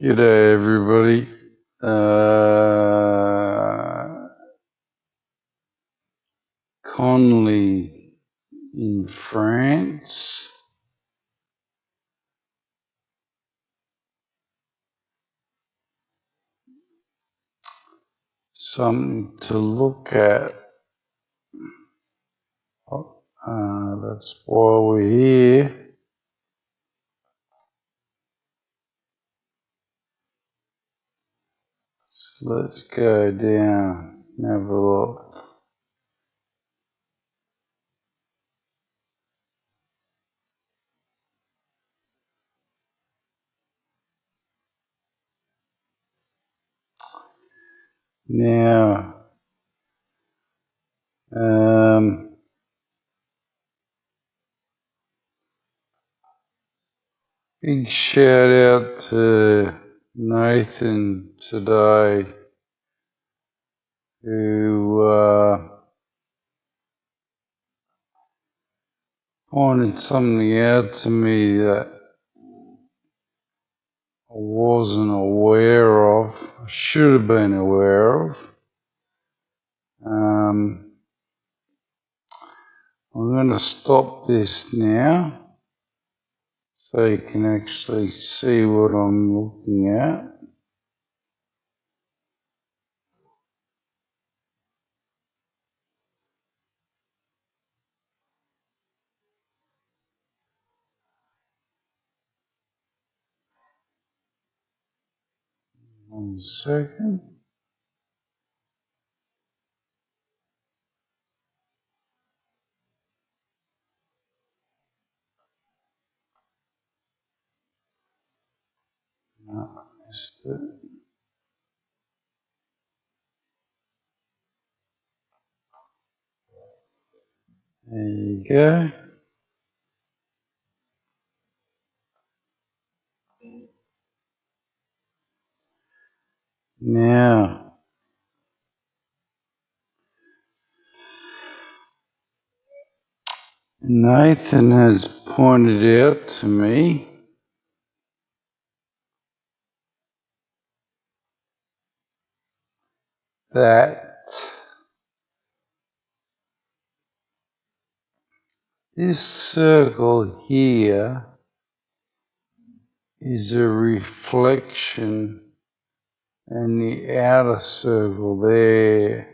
G'day everybody. Conlie in France. Something to look at. That's why we're here. Let's go down and have a look. Now, big shout out to Nathan today, who pointed something out to me that I wasn't aware of, I should have been aware of. I'm going to stop this now so you can actually see what I'm looking at. One second. No, I missed it. There you go. Now, Nathan has pointed out to me that this circle here is a reflection, and the outer circle there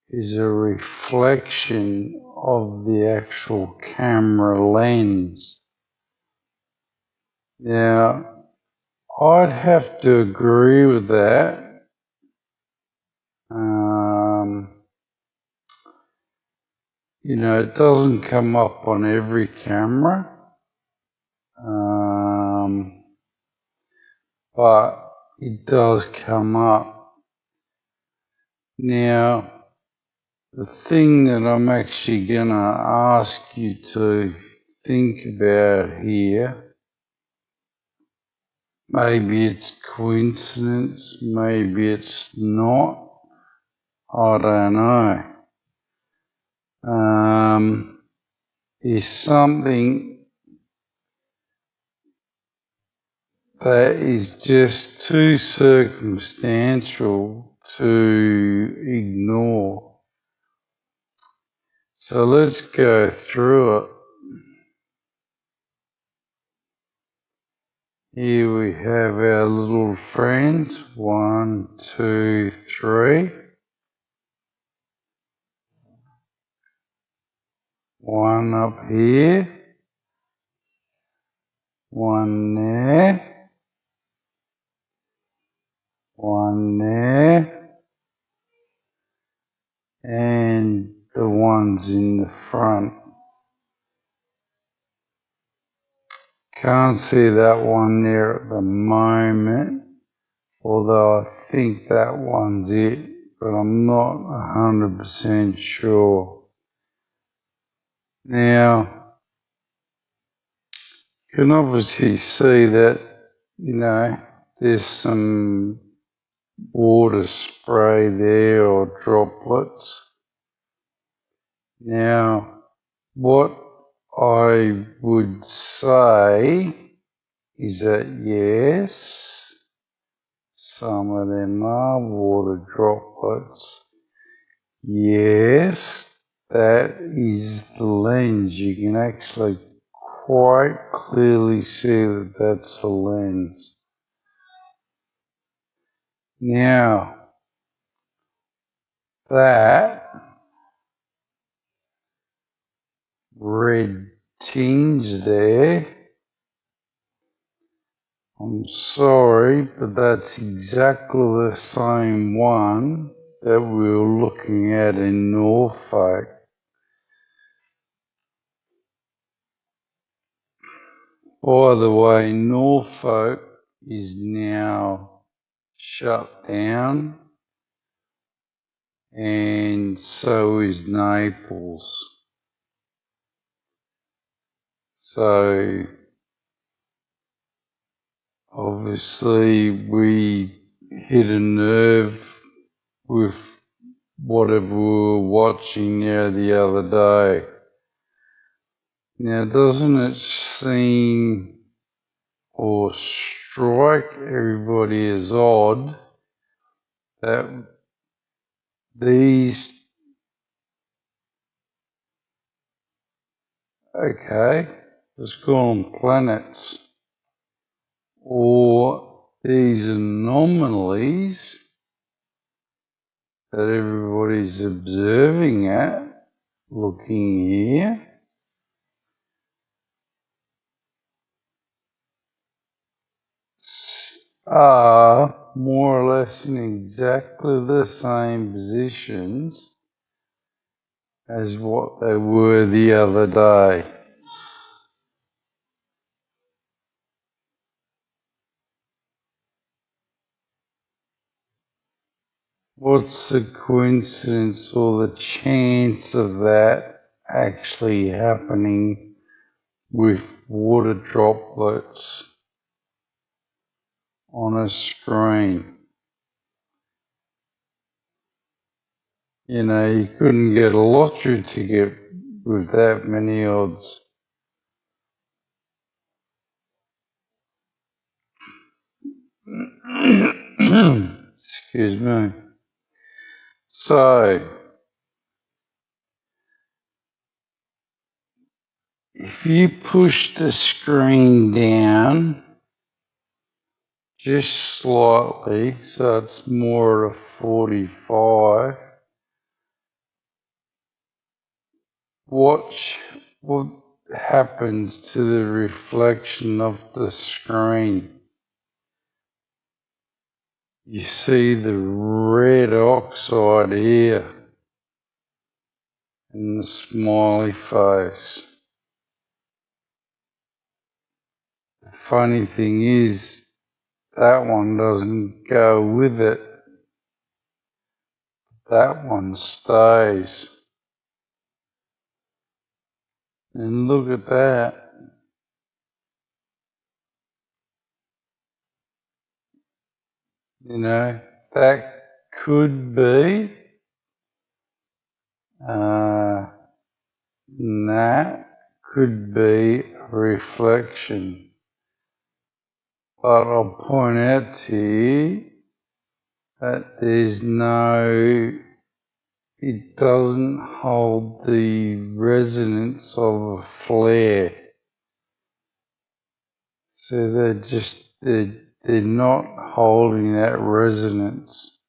is a reflection of the actual camera lens. Now, I'd have to agree with that. It doesn't come up on every camera, but it does come up. Now, the thing that I'm actually going to ask you to think about here, maybe it's coincidence, maybe it's not, I don't know, is something that is just too circumstantial to ignore. So let's go through it. Here we have our little friends. 1, 2, 3. One up here. One there. One there. And the ones in the front. Can't see that one there at the moment, although I think that one's it, but I'm not 100% sure. Now, you can obviously see that, there's some water spray there or droplets. Now, what I would say is that yes, some of them are water droplets. Yes, that is the lens. You can actually quite clearly see that that's the lens. Now, that red tinge there, I'm sorry, but that's exactly the same one that we were looking at in Norfolk. By the way, Norfolk is now shut down, and so is Naples. So obviously we hit a nerve with whatever we were watching there the other day. Now, doesn't it seem or strike everybody as odd that these, okay, let's call them planets, or these anomalies that everybody's observing at, looking here, are more or less in exactly the same positions as what they were the other day. What's the coincidence or the chance of that actually happening with water droplets on a screen? You know, you couldn't get a lottery ticket with that many odds. Excuse me. So, if you push the screen down just slightly, so it's more of a 45, watch what happens to the reflection of the screen. You see the red oxide here and the smiley face. The funny thing is, that one doesn't go with it. That one stays. And look at that. You know, that could be, that could be a reflection. But I'll point out to you that there's no, it doesn't hold the resonance of a flare. So they're not holding that resonance.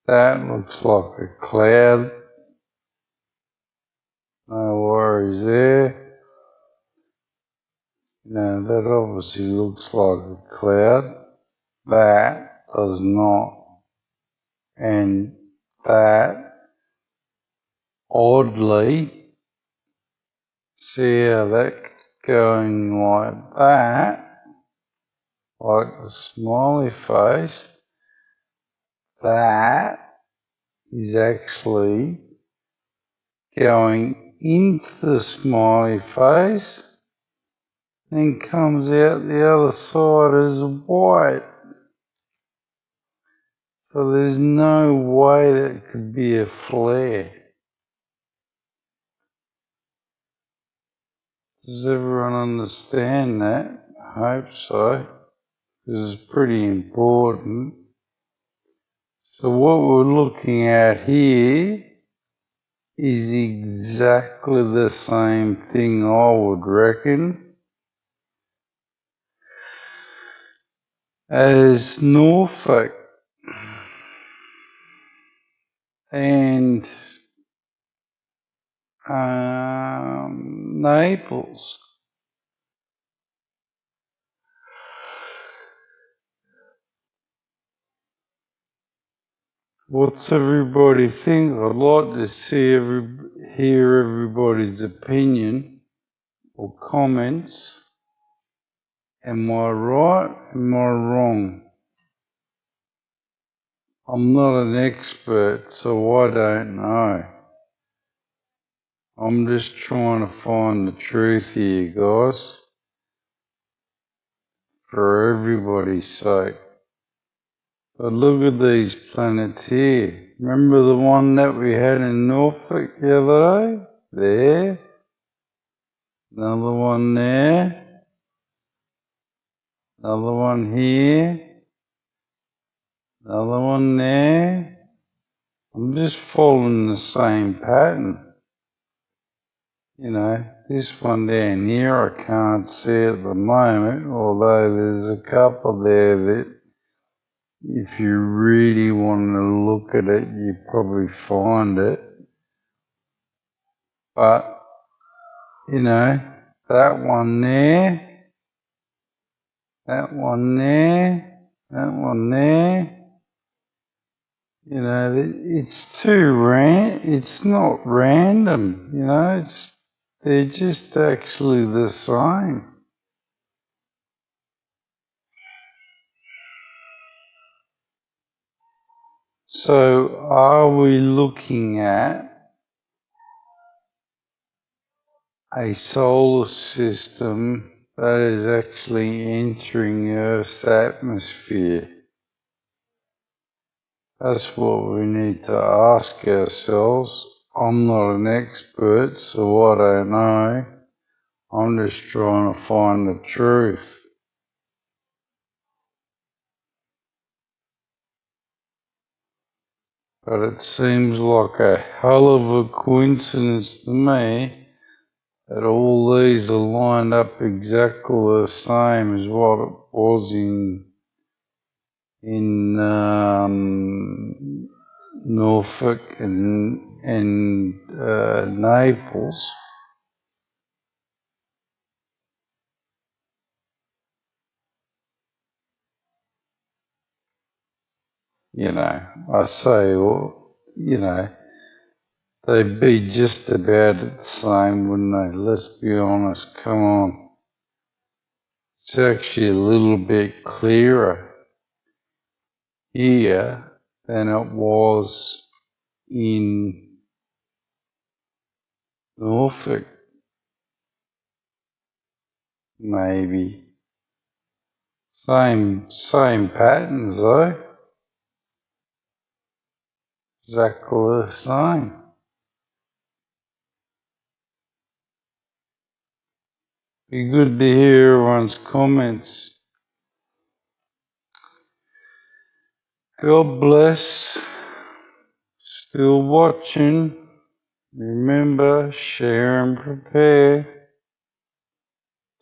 That looks like a cloud. No worries there. Now that obviously looks like a cloud. That does not. And that, oddly, see how that's going like that, like the smiley face. That is actually going into the smiley face and comes out the other side as white. So there's no way that could be a flare. Does everyone understand that? I hope so. This is pretty important. So what we're looking at here is exactly the same thing, I would reckon, as Norfolk and Naples. What's everybody think? I'd like to hear everybody's opinion or comments. Am I right? Am I wrong? I'm not an expert, so I don't know. I'm just trying to find the truth here, guys, for everybody's sake. But look at these planets here. Remember the one that we had in Norfolk the other day? There. Another one there. Another one here. Another one there. I'm just following the same pattern. You know, this one down here I can't see at the moment, although there's a couple there that if you really want to look at it, you probably find it. But, you know, that one there, that one there, that one there, you know, it's not random, you know, they're just actually the same. So are we looking at a solar system that is actually entering Earth's atmosphere? That's what we need to ask ourselves. I'm not an expert, so I don't know. I'm just trying to find the truth. But it seems like a hell of a coincidence to me that all these are lined up exactly the same as what it was in Norfolk and Naples. You know, I say, well, you know, they'd be just about the same, wouldn't they? Let's be honest, come on. It's actually a little bit clearer here than it was in Norfolk, maybe. Same patterns though. Exactly the same. Be good to hear everyone's comments. God bless. Still watching. Remember, share and prepare.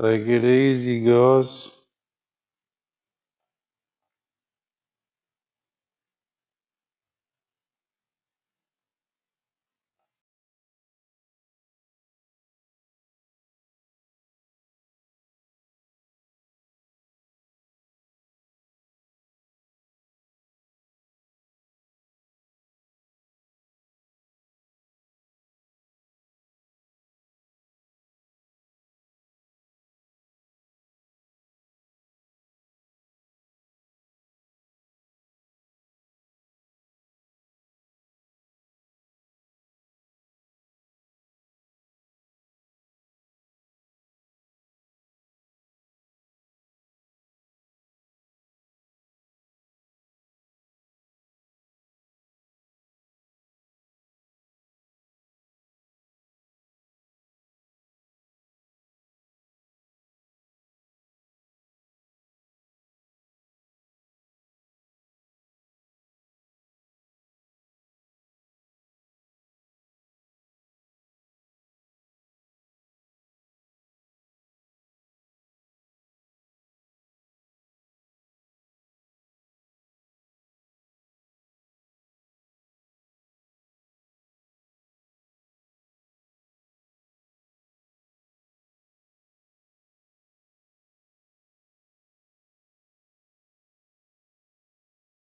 Take it easy, guys.